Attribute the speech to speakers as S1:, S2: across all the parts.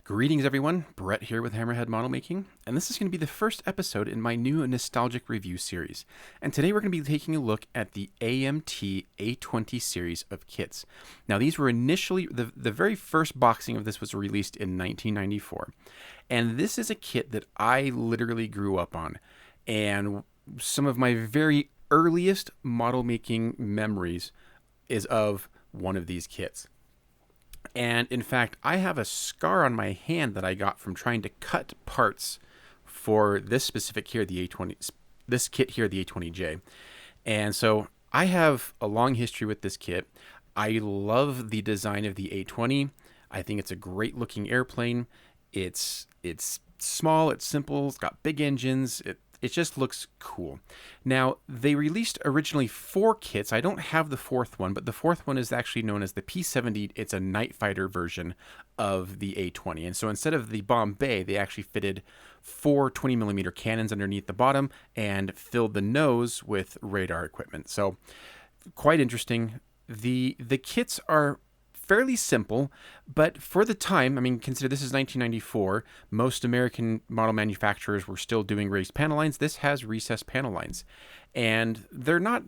S1: Greetings, everyone. Brett here with Hammerhead Model Making, and this is going to be the first episode in my new nostalgic review series. And today we're going to be taking a look at the AMT A-20 series of kits. Now, these were initially, the very first boxing of this was released in 1994. And this is a kit that I literally grew up on. And some of my very earliest model making memories is of one of these kits. And in fact, I have a scar on my hand that I got from trying to cut parts for this specific here, the A20, this kit here, the A20J. And so I have a long history with this kit. I love the design of the A20. I think it's a great looking airplane. It's small, it's simple, it's got big engines. It just looks cool. Now, they released originally 4 kits. I don't have the 4th one, but the 4th one is actually known as the P-70. It's a night fighter version of the A-20. And so instead of the bomb bay, they actually fitted 4 20mm cannons underneath the bottom and filled the nose with radar equipment. So quite interesting. The kits are fairly simple, but for the time, I mean, consider this is 1994. Most American model manufacturers were still doing raised panel lines. This has recessed panel lines, and they're not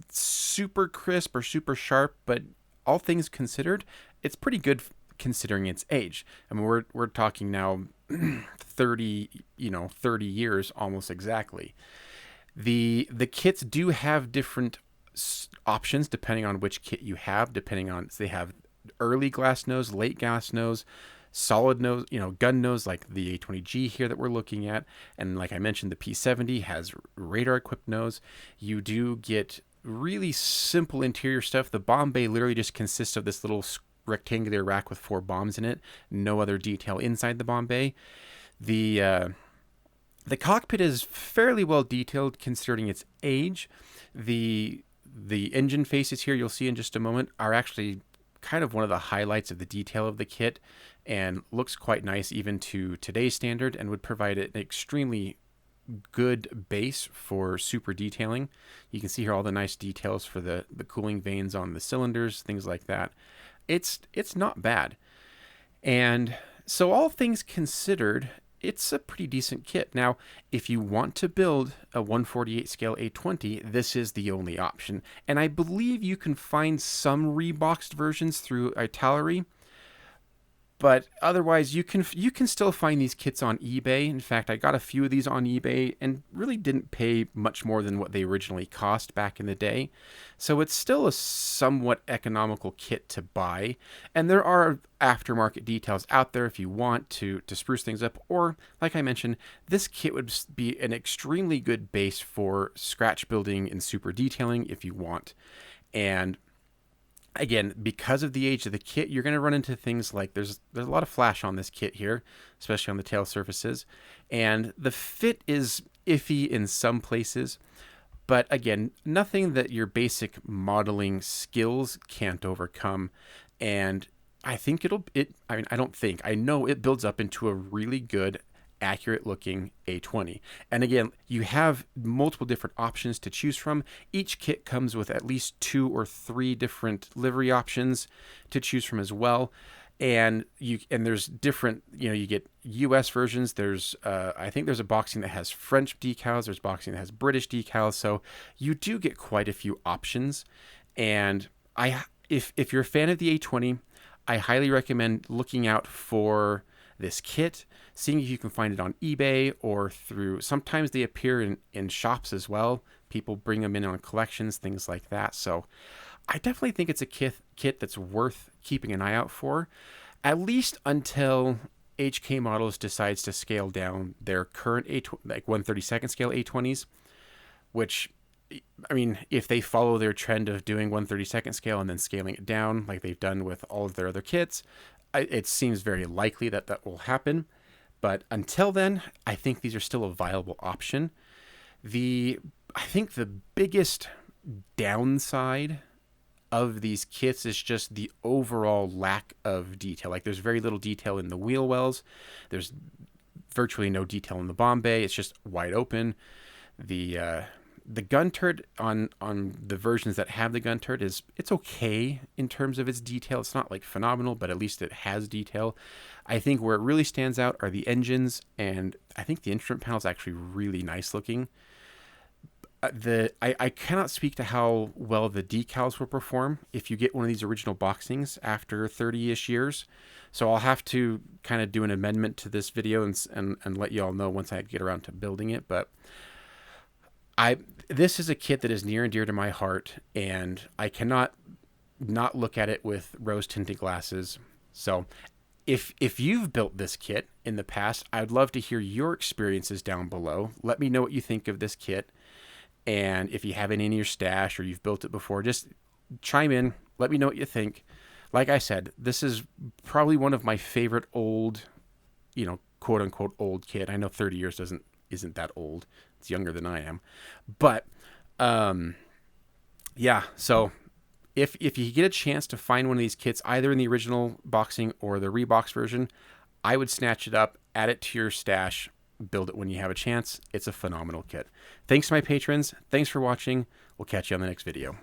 S1: super crisp or super sharp, but all things considered, it's pretty good considering its age. I mean, we're talking now 30 years almost exactly. The kits do have different options depending on which kit you have, so they have early glass nose, late glass nose, solid nose, gun nose like the A20G here that we're looking at. And like I mentioned, the P-70 has radar equipped nose. You do get really simple interior stuff. The bomb bay literally just consists of this little rectangular rack with 4 bombs in it. No other detail inside the bomb bay. The cockpit is fairly well detailed considering its age. The engine faces here, you'll see in just a moment, are actually kind of one of the highlights of the detail of the kit, and looks quite nice even to today's standard, and would provide an extremely good base for super detailing. You can see here all the nice details for the cooling vanes on the cylinders, things like that. It's not bad. And so all things considered, it's a pretty decent kit. Now, if you want to build a 1/48 scale A-20, this is the only option. And I believe you can find some reboxed versions through Italeri, but otherwise you can still find these kits on eBay. In fact, I got a few of these on eBay and really didn't pay much more than what they originally cost back in the day. So it's still a somewhat economical kit to buy. And there are aftermarket details out there if you want to spruce things up. Or, like I mentioned, this kit would be an extremely good base for scratch building and super detailing if you want. And again, because of the age of the kit, you're going to run into things like there's a lot of flash on this kit here, especially on the tail surfaces, and the fit is iffy in some places. But again, nothing that your basic modeling skills can't overcome. And I think I know it builds up into a really good, accurate looking A-20. And again, you have multiple different options to choose from. Each kit comes with at least 2 or 3 different livery options to choose from as well. And there's different, you get US versions. There's I think there's a boxing that has French decals, there's boxing that has British decals, so you do get quite a few options. And if you're a fan of the A-20, I highly recommend looking out for this kit, seeing if you can find it on eBay or sometimes they appear in shops as well. People bring them in on collections, things like that. So I definitely think it's a kit that's worth keeping an eye out for, at least until HK Models decides to scale down their current 1/32 scale A-20s, which, I mean, if they follow their trend of doing 1/32 scale and then scaling it down like they've done with all of their other kits, it seems very likely that will happen. But until then, I think these are still a viable option. I think the biggest downside of these kits is just the overall lack of detail. Like, there's very little detail in the wheel wells. There's virtually no detail in the bomb bay. It's just wide open. The The gun turret on the versions that have the gun turret it's okay in terms of its detail. It's not like phenomenal, but at least it has detail. I think where it really stands out are the engines, and I think the instrument panel is actually really nice looking. I cannot speak to how well the decals will perform if you get one of these original boxings after 30-ish years. So I'll have to kind of do an amendment to this video and let you all know once I get around to building it. But this is a kit that is near and dear to my heart, and I cannot not look at it with rose tinted glasses. So if you've built this kit in the past, I'd love to hear your experiences down below. Let me know what you think of this kit. And if you have any in your stash or you've built it before, just chime in. Let me know what you think. Like I said, this is probably one of my favorite old, quote unquote old kit. I know 30 years isn't that old. It's younger than I am. But yeah, so if you get a chance to find one of these kits, either in the original boxing or the rebox version, I would snatch it up, add it to your stash, build it when you have a chance. It's a phenomenal kit. Thanks to my patrons. Thanks for watching. We'll catch you on the next video.